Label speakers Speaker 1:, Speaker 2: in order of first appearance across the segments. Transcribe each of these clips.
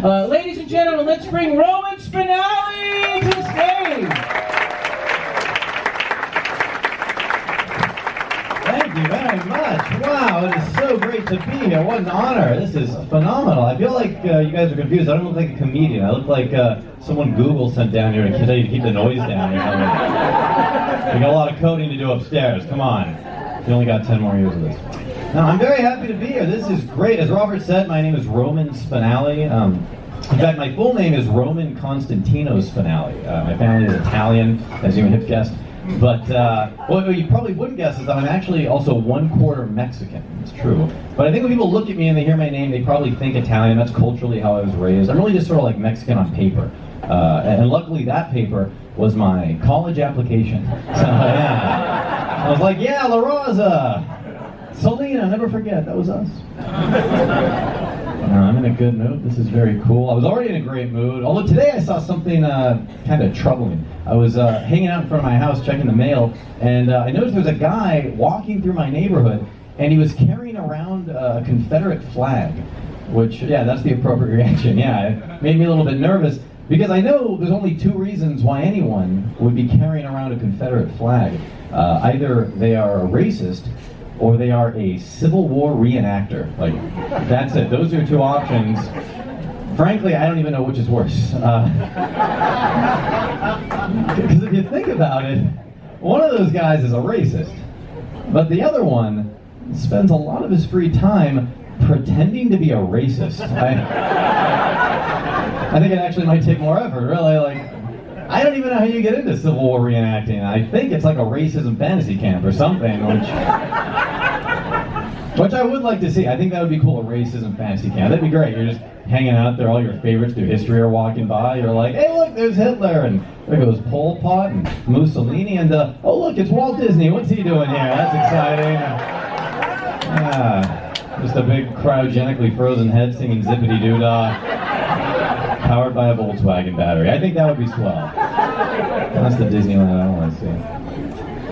Speaker 1: Ladies and gentlemen, let's bring Roman Spinale to the stage.
Speaker 2: Thank you very much. Wow, it is so great to be here. What an honor. This is phenomenal. I feel like you guys are confused. I don't look like a comedian. I look like someone Google sent down here to tell you to keep the noise down or something. We got a lot of coding to do upstairs. Come on. You only got 10 more years of this. Now, I'm very happy to be here. This is great. As Robert said, my name is Roman Spinale. In fact, my full name is Roman Constantino Spinale. My family is Italian, as you may have guessed. But what you probably wouldn't guess is that I'm actually also 1/4 Mexican. It's true. But I think when people look at me and they hear my name, they probably think Italian. That's culturally how I was raised. I'm really just sort of like Mexican on paper. And luckily that paper was my college application. So yeah, I was like, yeah, La Rosa, Selena, never forget, that was us. I'm in a good mood. This is very cool. I was already in a great mood, although today I saw something kind of troubling. I was hanging out in front of my house checking the mail, and I noticed there was a guy walking through my neighborhood, and he was carrying around a Confederate flag, which, yeah, that's the appropriate reaction. Yeah, it made me a little bit nervous, because I know there's only two reasons why anyone would be carrying around a Confederate flag. Either they are a racist, or they are a Civil War reenactor. Like, that's it. Those are two options. Frankly, I don't even know which is worse. Because if you think about it, one of those guys is a racist, but the other one spends a lot of his free time pretending to be a racist. I think it actually might take more effort, really. Like, I don't even know how you get into Civil War reenacting. I think it's like a racism fantasy camp or something, which I would like to see. I think that would be cool, a racism fantasy camp. That'd be great. You're just hanging out there, all your favorites through history are walking by. You're like, hey, look, there's Hitler, and there goes Pol Pot and Mussolini, and oh, look, it's Walt Disney. What's he doing here? That's exciting. Just a big cryogenically frozen head singing Zippity Doo-Dah, powered by a Volkswagen battery. I think that would be swell. That's the Disneyland I want to see.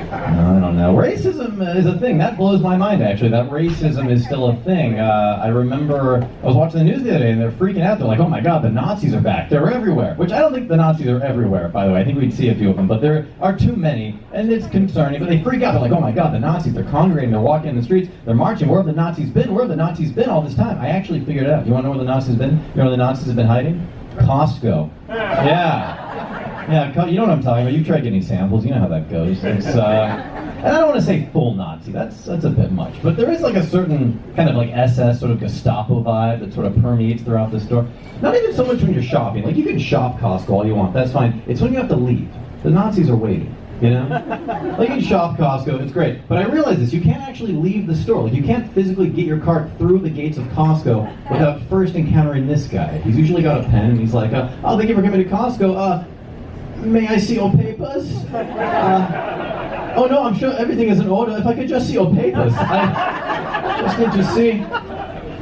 Speaker 2: No, I don't know. Racism is a thing. That blows my mind, actually. That racism is still a thing. I remember I was watching the news the other day, and they're freaking out. They're like, oh my god, the Nazis are back. They're everywhere. Which I don't think the Nazis are everywhere, by the way. I think we'd see a few of them. But there are too many, and it's concerning. But they freak out. They're like, oh my god, the Nazis. They're congregating. They're walking in the streets. They're marching. Where have the Nazis been? Where have the Nazis been all this time? I actually figured it out. You want to know where the Nazis have been? You know where the Nazis have been hiding? Costco. Yeah. Yeah, you know what I'm talking about. You try getting samples. You know how that goes. It's, and I don't want to say full Nazi. That's a bit much. But there is like a certain kind of like SS, sort of Gestapo vibe that sort of permeates throughout the store. Not even so much when you're shopping. Like, you can shop Costco all you want. That's fine. It's when you have to leave. The Nazis are waiting. You know? Like, you can shop Costco, it's great. But I realize this, you can't actually leave the store. Like, you can't physically get your cart through the gates of Costco without first encountering this guy. He's usually got a pen, and he's like, oh, thank you for coming to Costco. May I see your papers? Oh no, I'm sure everything is in order. If I could just see your papers. I just need to see.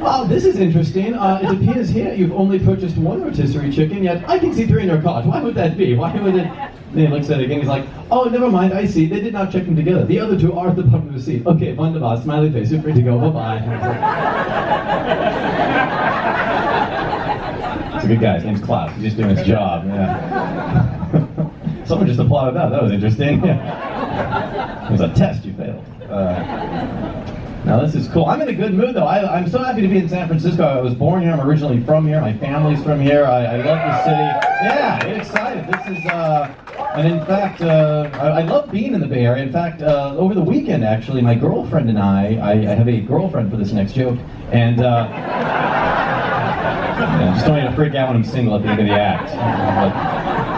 Speaker 2: Oh, this is interesting. It appears here you've only purchased one rotisserie chicken, yet I can see 3 in your cart. Why would that be? Why would it... Then he looks at it again, he's like, oh, never mind, I see. They did not check them together. The other 2 are at the bottom of the seat. Okay, wunderbar, smiley face, you're free to go, bye-bye. It's a good guy, his name's Klaus. He's just doing his job, yeah. Someone just applauded that was interesting. Yeah. It was a test, you failed. Now this is cool. I'm in a good mood though. I'm so happy to be in San Francisco. I was born here, I'm originally from here, my family's from here. I love the city. Yeah, get excited. This is, and in fact, I love being in the Bay Area. In fact, over the weekend actually, my girlfriend and I have a girlfriend for this next joke, and yeah, just don't need to freak out when I'm single at the end of the act. But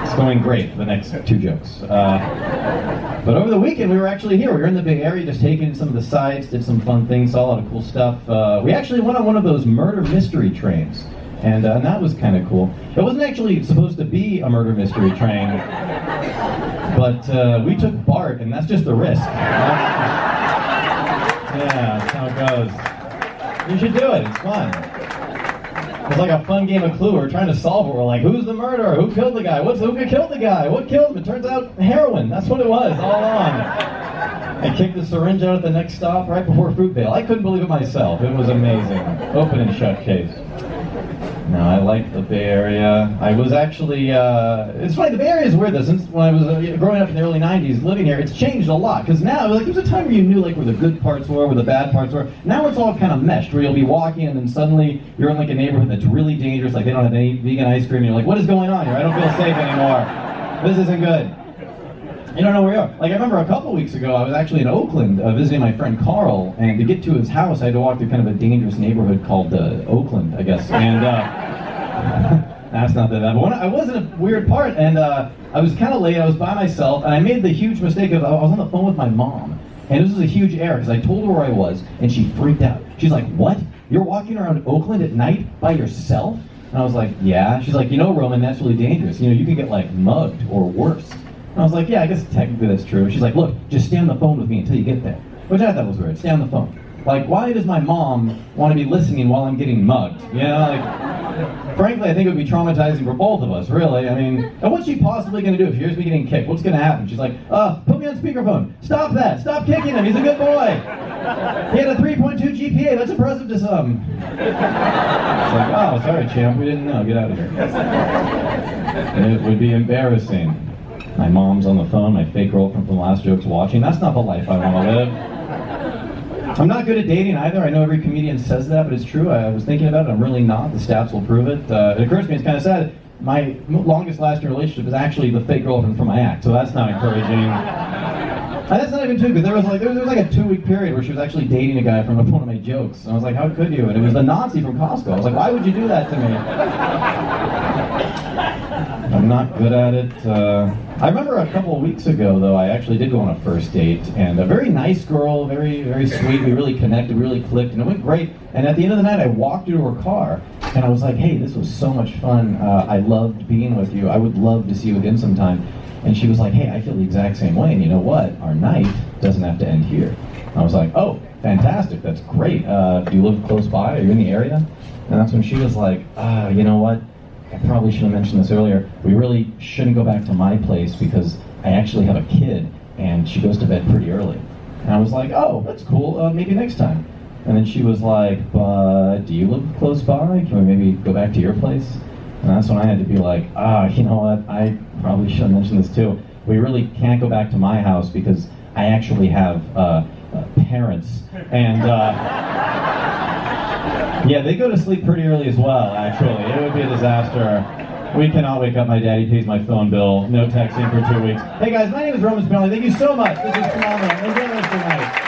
Speaker 2: it's going great for the next 2 jokes. But over the weekend, we were actually here. We were in the Bay Area, just taking some of the sights, did some fun things, saw a lot of cool stuff. We actually went on one of those murder mystery trains, and that was kind of cool. It wasn't actually supposed to be a murder mystery train, but we took Bart, and that's just the risk. Yeah, that's how it goes. You should do it. It's fun. It's like a fun game of Clue. We're trying to solve it. We're like, who's the murderer? Who killed the guy? Who killed the guy? What killed him? It turns out heroin. That's what it was all along. I kicked the syringe out at the next stop right before Fruitvale. I couldn't believe it myself. It was amazing. Open and shut case. No, I like the Bay Area. I was actually, it's funny, the Bay Area is weird though, since when I was growing up in the early 90s, living here, it's changed a lot. Because now, like, there was a time where you knew, like, where the good parts were, where the bad parts were. Now it's all kind of meshed, where you'll be walking and then suddenly you're in, like, a neighborhood that's really dangerous, like they don't have any vegan ice cream, and you're like, what is going on here? I don't feel safe anymore. This isn't good. You don't know where you are. Like, I remember a couple weeks ago, I was actually in Oakland visiting my friend Carl, and to get to his house, I had to walk through kind of a dangerous neighborhood called Oakland, I guess. And that's not that bad. But I was in a weird part, and I was kind of late. I was by myself, and I made the huge mistake of I was on the phone with my mom, and this was a huge error because I told her where I was, and she freaked out. She's like, "What? You're walking around Oakland at night by yourself?" And I was like, "Yeah." She's like, "You know, Roman, that's really dangerous. You know, you can get like mugged or worse." And I was like, "Yeah, I guess technically that's true." She's like, "Look, just stay on the phone with me until you get there," which I thought was weird. Stay on the phone. Like, why does my mom want to be listening while I'm getting mugged? You know, like, frankly, I think it would be traumatizing for both of us, really. I mean, and what's she possibly going to do if she hears me getting kicked? What's going to happen? She's like, put me on speakerphone. Stop that. Stop kicking him. He's a good boy. He had a 3.2 GPA. That's impressive to some. It's like, oh, sorry, champ. We didn't know. Get out of here. It would be embarrassing. My mom's on the phone. My fake girlfriend from the last joke's watching. That's not the life I want to live. I'm not good at dating either. I know every comedian says that, but it's true. I was thinking about it. I'm really not. The stats will prove it. It occurs to me, it's kind of sad. My longest lasting relationship is actually the fake girlfriend from my act, so that's not encouraging. And that's not even true, because there was like a 2-week period where she was actually dating a guy from one of my jokes. And I was like, how could you? And it was the Nazi from Costco. I was like, why would you do that to me? I'm not good at it. I remember a couple of weeks ago, though, I actually did go on a first date, and a very nice girl, very, very sweet. We really connected, really clicked, and it went great. And at the end of the night, I walked into her car, and I was like, hey, this was so much fun. I loved being with you. I would love to see you again sometime. And she was like, hey, I feel the exact same way, and you know what? Our night doesn't have to end here. I was like, oh, fantastic, that's great. Do you live close by? Are you in the area? And that's when she was like, you know what? I probably should have mentioned this earlier. We really shouldn't go back to my place because I actually have a kid and she goes to bed pretty early. And I was like, oh, that's cool, maybe next time. And then she was like, but do you live close by? Can we maybe go back to your place? And that's when I had to be like, you know what, I probably should have mentioned this too. We really can't go back to my house because I actually have parents. And yeah, they go to sleep pretty early as well, actually. It would be a disaster. We cannot wake up. My daddy pays my phone bill. No texting for 2 weeks. Hey guys, my name is Roman Spinale. Thank you so much. This is phenomenal. Enjoy the rest of the night.